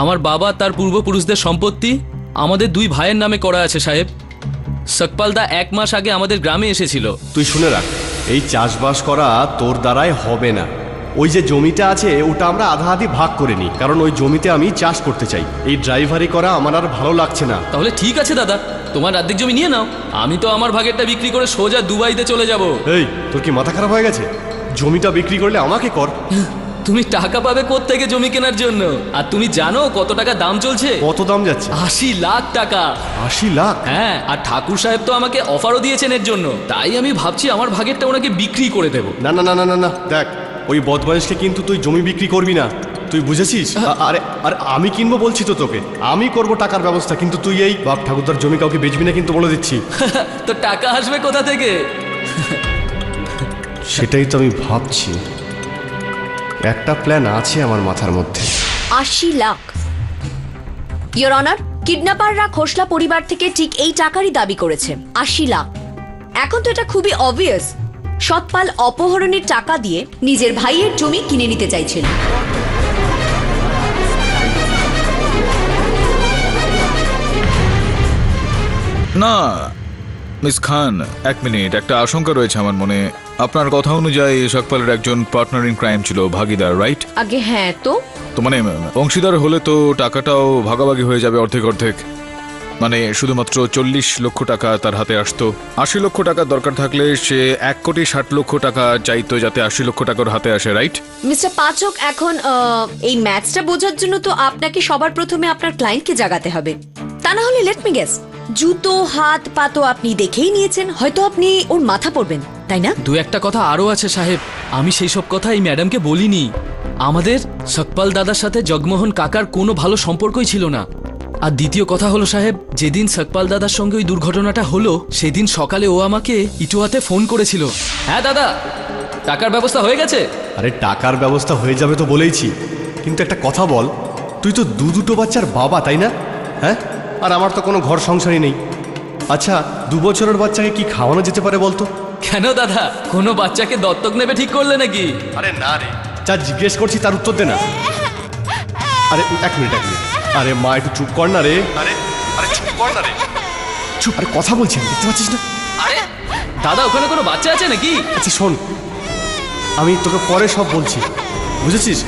আমার বাবা তার পূর্বপুরুষদের সম্পত্তি আমাদের দুই ভাইয়ের নামে করা আছে সাহেব। সকপাল দা 1 মাস আগে আমাদের গ্রামে এসেছিল। তুই শুনে রাখ, এই চাষবাস করা তোর দ্বারাই হবে না। ওই যে জমিটা আছে ওটা আমরা আধা আধি ভাগ করে নিই, কারণ ওই জমিতে আমি চাষ করতে চাই। এই ড্রাইভারি করা আমার আর ভালো লাগছে না। তাহলে ঠিক আছে দাদা, তোমার অর্ধেক জমি নিয়ে নাও। আমি তো আমার ভাগেরটা বিক্রি করে সোজা দুবাইতে চলে যাব। এই, তোর কি মাথা খারাপ হয়ে গেছে? জমিটা বিক্রি করলে আমাকে কর। তুমি টাকা পাবে কোত্থেকে জমি কেনার জন্য? আর তুমি জানো কত টাকা দাম চলছে? কত দাম যাচ্ছে? 80 লাখ টাকা। 80 লাখ? হ্যাঁ, আর ঠাকুর সাহেব তো আমাকে অফারও দিয়েছেন এর জন্য। তাই আমি ভাবছি আমার ভাগেরটা ওনাকে বিক্রি করে দেব। না না না না না না, দেখ, ওই বদমাইশকে কিন্তু তুই জমি বিক্রি করবি না, তুই বুঝেছিস? আরে আরে আমি কিনবো বলছি তো তোকে, আমি করব টাকার ব্যবস্থা, কিন্তু তুই এই বাপ ঠাকুরদার জমি কাউকে বেচবি না কিন্তু, বলে দিচ্ছি। তো টাকা আসবে কোথা থেকে? সেটাই তো আমি ভাবছি। একটা প্ল্যান আছে আমার মাথার মধ্যে। 80 লাখ? ইয়োর অনার, কিডন্যাপাররা খোসলা পরিবার থেকে ঠিক এই টাকারই দাবি করেছে, 80 লাখ। এখন তো এটা খুবই অবভিয়াস সৎপাল অপহরণের টাকা দিয়ে নিজের ভাইয়ের জমি কিনে নিতে চাইছিল। না মিস খান, 1 মিনিট, একটা আশঙ্কা রয়েছে আমার মনে। আপনার কথা অনুযায়ী সকপালের একজন পার্টনার ইন ক্রাইম ছিল, ভাগিদার, রাইট? আগে হ্যাঁ, তো মানে অংশীদার হলে তো টাকাটাও ভাগাভাগি হয়ে যাবে অর্ধেক অর্ধেক। মানে শুধুমাত্র 40 লক্ষ টাকা তার হাতে আসতো। 80 লক্ষ টাকার দরকার থাকলে সে 1,60,00,000 টাকা চাইতো যাতে 80 লক্ষ টাকার হাতে আসে, রাইট? মিস্টার পাচক, এখন এই ম্যাচটা বোঝার জন্য তো আপনাকে সবার প্রথমে আপনার ক্লায়েন্টকে জাগাতে হবে। তা না হলে লেট মি গেস, জুতো হাত পা তো আপনি দেখেই নিয়েছেন, হয়তো আপনি ওর মাথা পড়বেন, তাই না? দু একটা কথা আরও আছে সাহেব, আমি সেই সব কথা এই ম্যাডামকে বলিনি। আমাদের সকপাল দাদার সাথে জগমোহন কাকার কোনো ভালো সম্পর্কই ছিল না। আর দ্বিতীয় কথা হলো সাহেব, যেদিন সকপাল দাদার সঙ্গে ওই দুর্ঘটনাটা হলো সেদিন সকালে ও আমাকে ইটোয়াতে ফোন করেছিল। হ্যাঁ দাদা, টাকার ব্যবস্থা হয়ে গেছে। আরে টাকার ব্যবস্থা হয়ে যাবে তো বলেইছি, কিন্তু একটা কথা বল, তুই তো দুটো বাচ্চার বাবা, তাই না? হ্যাঁ, আর আমার তো কোনো ঘর সংসারই নেই। আচ্ছা, 2 বছরের বাচ্চাকে কি খাওয়ানো যেতে পারে বলতো? কেন দাদা, কোনো বাচ্চাকে দত্তক নেবে ঠিক করলে নাকি? আরে না রে, যা জিজ্ঞেস করছি তার উত্তর দে না। আরে 1 মিনিট। আরে মা, একটু চুপ কর না রে। আরে আরে চুপ কর না রে, চুপ। আরে কথা বলছি, দেখতে পাচ্ছিস না? আরে দাদা, ওখানে কোনো বাচ্চা আছে নাকি? আচ্ছা শোন, আমি তোকে পরে সব বলছি, বুঝেছিস?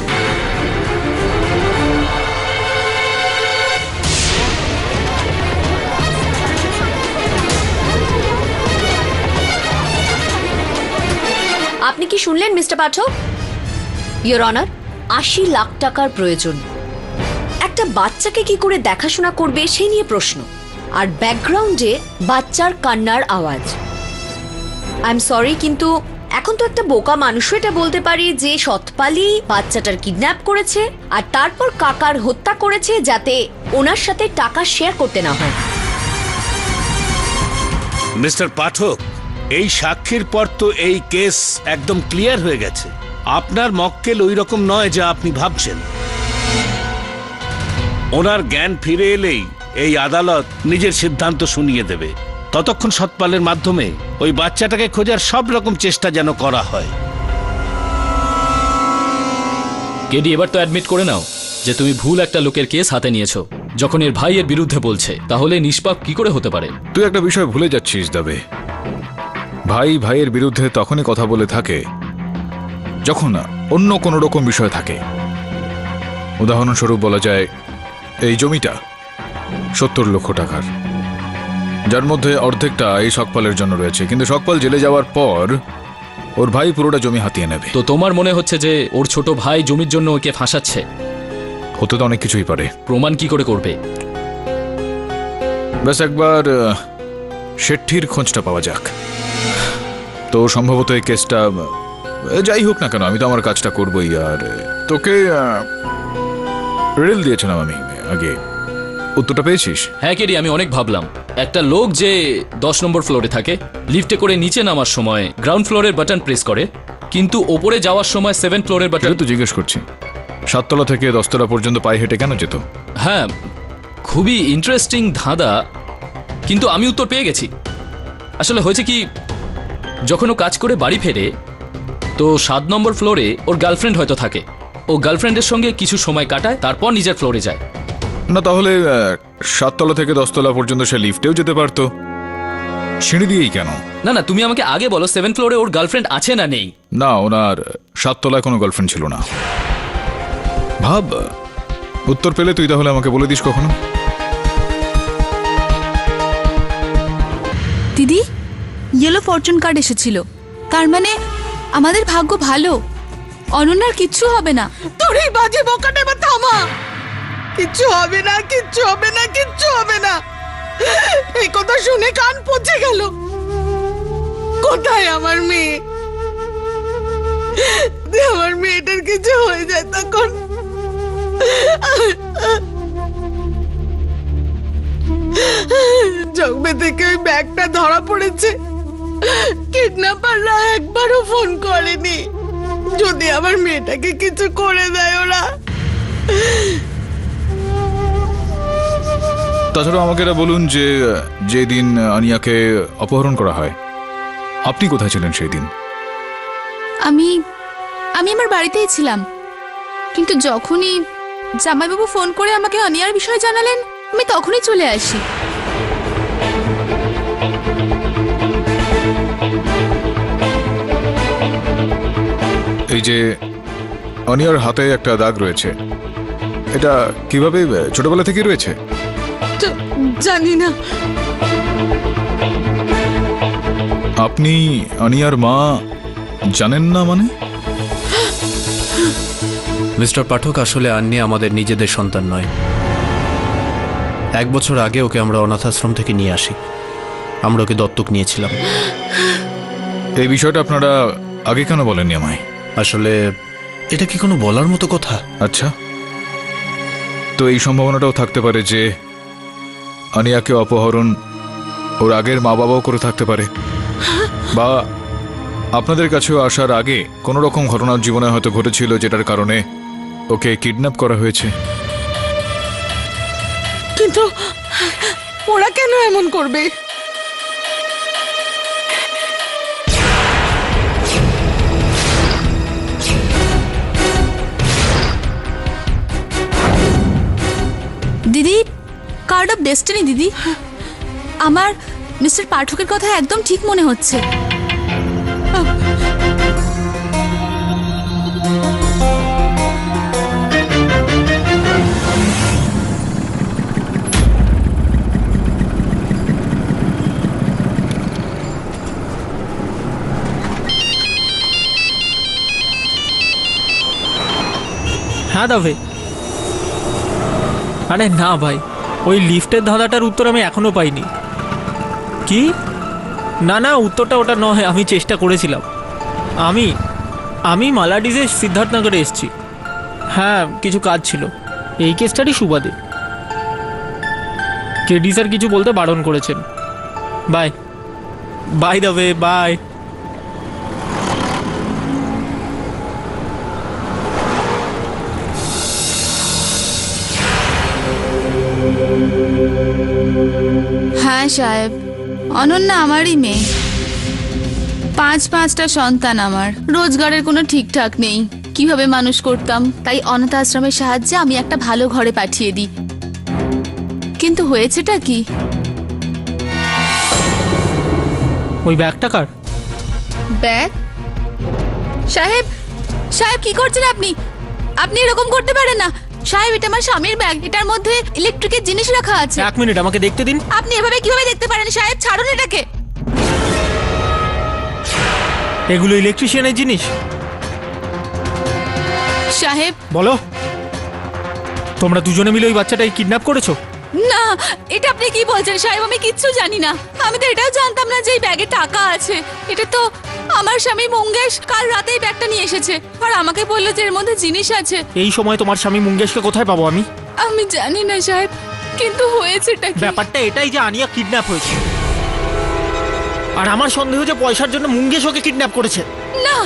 আপনি কি শুনলেন mister Pathak? Your honour, 80 lakh টাকার প্রয়োজন। একটা বাচ্চাকে কি করে দেখাশোনা করবে সেই নিয়ে প্রশ্ন, আর ব্যাকগ্রাউন্ডে বাচ্চার কান্নার আওয়াজ। আই এম সরি, কিন্তু এখন তো একটা বোকা মানুষও এটা বলতে পারি যে সৎপালি বাচ্চাটার কিডন্যাপ করেছে আর তারপর কাকার হত্যা করেছে যাতে ওনার সাথে টাকা শেয়ার করতে না হয়। মিস্টার পাঠক, এই সাক্ষীর পর তো এই কেস একদম ক্লিয়ার হয়ে গেছে। আপনার মক্কেল ওই রকম নয় যা আপনি ভাবছেন। ওনার জ্ঞান ফিরে এলেই এই আদালত নিজের সিদ্ধান্ত শুনিয়ে দেবে। ততক্ষণ সৎপালের মাধ্যমে ওই বাচ্চাটাকে খোঁজার সব রকম চেষ্টা যেন করা হয়। কেডি, এবার তো অ্যাডমিট করে নাও যে তুমি ভুল একটা লোকের কেস হাতে নিয়েছো। যখন এর ভাই এর বিরুদ্ধে বলছে, তাহলে নিষ্পাপ কি করে হতে পারে? তুই একটা বিষয় ভুলে যাচ্ছিস দাবে। ভাই ভাইয়ের বিরুদ্ধে তখনই কথা বলে থাকে যখন অন্য কোনো রকম বিষয় থাকে। উদাহরণস্বরূপ বলা যায় এই জমিটা 70 লক্ষ টাকার, যার মধ্যে অর্ধেকটা এই শকপালের জন্য রয়েছে, কিন্তু শকপাল জেলে যাওয়ার পর ওর ভাই পুরোটা জমি হাতিয়ে নেবে। তো তোমার মনে হচ্ছে যে ওর ছোট ভাই জমির জন্য ওকে ফাঁসাচ্ছে? হতে তো অনেক কিছুই পারে। প্রমাণ কি করে করবে? ব্যাস একবার শেট্টির খোঁজটা পাওয়া যাক। তো সম্ভবত এই কেসটা যাই হোক না কেন, আমি তো আমার কাজটা করবোই। আর তোকে রিল দিয়েছিলাম আমি আগে, উত্তরটা পেয়েছিস? হ্যাঁ কেডি, আমি অনেক ভাবলাম। একটা লোক যে 10 নম্বর ফ্লোরে থাকে, লিফটে করে নিচে নামার সময় গ্রাউন্ড ফ্লোরের বাটন প্রেস করে, কিন্তু ওপরে যাওয়ার সময় 7 ফ্লোরের বাটন। তো জিজ্ঞেস করছি 7 তলা থেকে 10 তলা পর্যন্ত পায়ে হেঁটে কেন যেত? হ্যাঁ, খুবই ইন্টারেস্টিং ধাঁধা, কিন্তু আমি উত্তর পেয়ে গেছি। আসলে হয়েছে কি, যখন ও কাজ করে বাড়ি ফেরে তো 7 নম্বর ফ্লোরে ওর গার্লফ্রেন্ড হয়তো থাকে। ও গার্লফ্রেন্ডের সঙ্গে কিছু সময় কাটায়, তারপর নিজের ফ্লোরে যায়। না, তাহলে 7 তলা থেকে 10 তলা পর্যন্ত সে লিফটেও যেতে পারতো, সিঁড়ি দিয়েই কেন? না না, তুমি আমাকে আগে বলো 7 ফ্লোরে ওর গার্লফ্রেন্ড আছে না নেই? না, ওনার 7 তলায় কোনো গার্লফ্রেন্ড ছিল না। ভাব, উত্তর পেলে তুই তাহলে আমাকে বলে দিস কখনো। দিদি, ইয়েলো ফরচুন কার্ড এসেছিল, তার মানে আমাদের ভাগ্য ভালো, অনন্যার কিচ্ছু হবে না। তোর এই বাজে বকাটা এবার থামা। কিচ্ছু হবে না, কিচ্ছু হবে না, কিচ্ছু হবে না। এই কথা শুনে কান পচে গেল। কোথায় আমার মেয়ে? আমার মেয়েটার কিছু হয়ে যায় তখন। জগবে থেকে ওই ব্যাগটা ধরা পড়েছে, কিডন্যাপাররা একবারও ফোন করেনি। যদি আমার মেয়েটাকে কিছু করে দেয় ওরা। তাছাড়া আমাকে এটা বলুন যে যেদিন আনিয়াকে অপহরণ করা হয় আপনি কোথায় ছিলেন সেই দিন? আমি আমার বাড়িতেই ছিলাম, কিন্তু যখনই জামাইবাবু ফোন করে আমাকে অনিয়ার বিষয়ে জানালেন, আমি তখনই চলে আসি। এই যে অনিয়ার হাতে একটা দাগ রয়েছে, এটা কিভাবে ছোটবেলা থেকেই রয়েছে? জানি না। আপনি অনিয়ার মা জানেন না মানে? মিস্টার পাঠক, আসলে আন্নি আমাদের নিজেদের সন্তান নয়। 1 বছর আগে ওকে আমরা অনাথ আশ্রম থেকে নিয়ে আসি। আমরা ওকে দত্তক নিয়েছিলাম। এই বিষয়টা আপনারা আগে কেন বলেননি আমায়? আসলে এটা কি কোনো বলার মতো কথা? আচ্ছা, তো এই সম্ভাবনাটাও থাকতে পারে যে আনিয়াকে অপহরণ ওর আগের মা বাবাও করে থাকতে পারে, বা আপনাদের কাছেও আসার আগে কোনো রকম ঘটনার জীবনে হয়তো ঘটেছিল যেটার কারণে ওকে কিডন্যাপ করা হয়েছে। কিন্তু ওরা কেন এমন করবে? দিদি, কার্ড অফ ডেস্টিনি। দিদি, আমার মিস্টার পাঠকের কথা একদম ঠিক মনে হচ্ছে। হ্যাঁ দাবে। আরে না ভাই, ওই লিফটের ধাঁধাটার উত্তর আমি এখনো পাইনি। কি? না না, উত্তরটা ওটা নয়, আমি চেষ্টা করেছিলাম। আমি মালাডিজে সিদ্ধার্থনগরে এসেছি। হ্যাঁ, কিছু কাজ ছিল, এই কেসটারই সুবাদে। কেডি স্যার কিছু বলতে বারণ করেছেন। বাই বাই দাবে, বাই। হ্যাঁ সাহেব, অনন্যা আমারই মেয়ে। 5-5টা সন্তান আমার, রোজগারের কোনো ঠিকঠাক নেই, কিভাবে মানুষ করতাম। তাই অনাথ আশ্রমের সাহায্যে আমি একটা ভালো ঘরে পাঠিয়ে দিই। কিন্তু হয়েছেটা কি? ওই ব্যাগটা কার? ব্যাগ? সাহেব, সাহেব কি করছেন আপনি? আপনি এরকম করতে পারেন না। সাহেব এটা আমার স্বামীর ব্যাগ, এটার মধ্যে ইলেকট্রিকের জিনিস রাখা আছে। 1 মিনিট আমাকে দেখতে দিন। আপনি এভাবে কিভাবে দেখতে পারেন সাহেব? ছাড়ুন এটাকে। এগুলো ইলেকট্রিশিয়ানের জিনিস? সাহেব বলো, তোমরা দুজনে মিলে ওই বাচ্চাটাকে কিডন্যাপ করেছো? না, এটা আপনি কি বলছেন সাহেব? আমি কিচ্ছু জানি না। আমি তো এটাও জানতাম না যে এই ব্যাগে টাকা আছে। এটা তো আমার স্বামী মঙ্গেশ কাল রাতেই ব্যাগটা নিয়ে এসেছে, আর আমাকে বললো যে এর মধ্যে জিনিস আছে। এই সময় তোমার স্বামী মুঙ্গেশকে কোথায় পাবো আমি? আমি জানি না সাহেব, কিন্তু হয়েছেটা কি? ব্যাপারটা এটাই যে আনিয়া কিডন্যাপ হয়েছে, আর আমার সন্দেহ যে পয়সার জন্য মুঙ্গেশ ওকে কিডন্যাপ করেছে। না,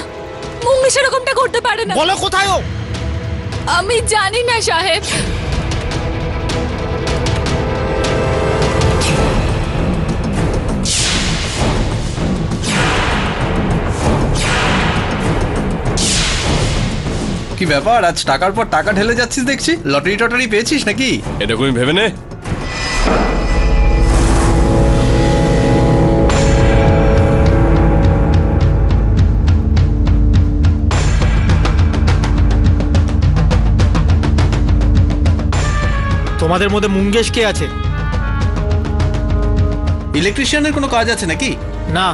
মঙ্গেশ এরকমটা করতে পারে না। বলো কোথায় ও? আমি জানি না সাহেব। কি ব্যাপার, আজ টাকার পর টাকা ঢেলে যাচ্ছিস দেখছি। লটারি টটারি পেয়েছিস নাকি? এরকমই ভেবে নে। তোমাদের মধ্যে মুঙ্গেশ কে আছে? ইলেকট্রিশিয়ানের কোনো কাজ আছে নাকি? না,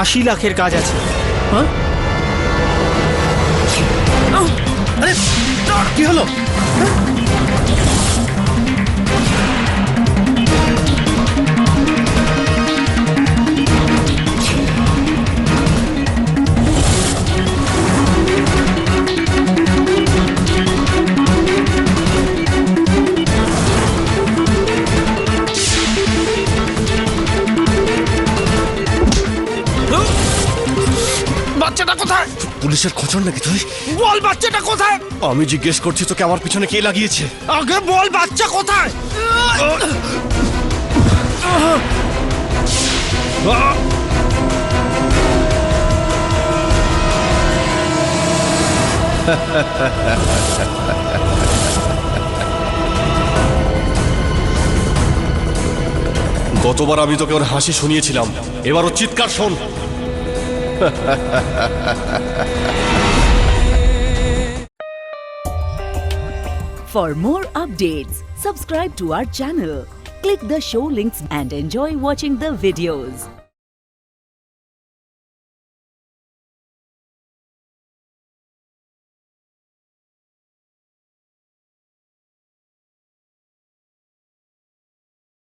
80 লাখের কাজ আছে। হ্যাঁ, আরে কি হলো? বাচ্চাটা কোথায়? পুলিশের খোঁজর নাকি তুই? বল বাচ্চাটা কোথায়? আমি জিজ্ঞেস করছি তোকে আমার পিছনে কে লাগিয়েছে? আগে বল বাচ্চা কোথায়? গতবার আমি তোকে ওর হাসি শুনিয়েছিলাম, এবার ওর চিৎকার শোন। For more updates, subscribe to our channel, click the show links and enjoy watching the videos.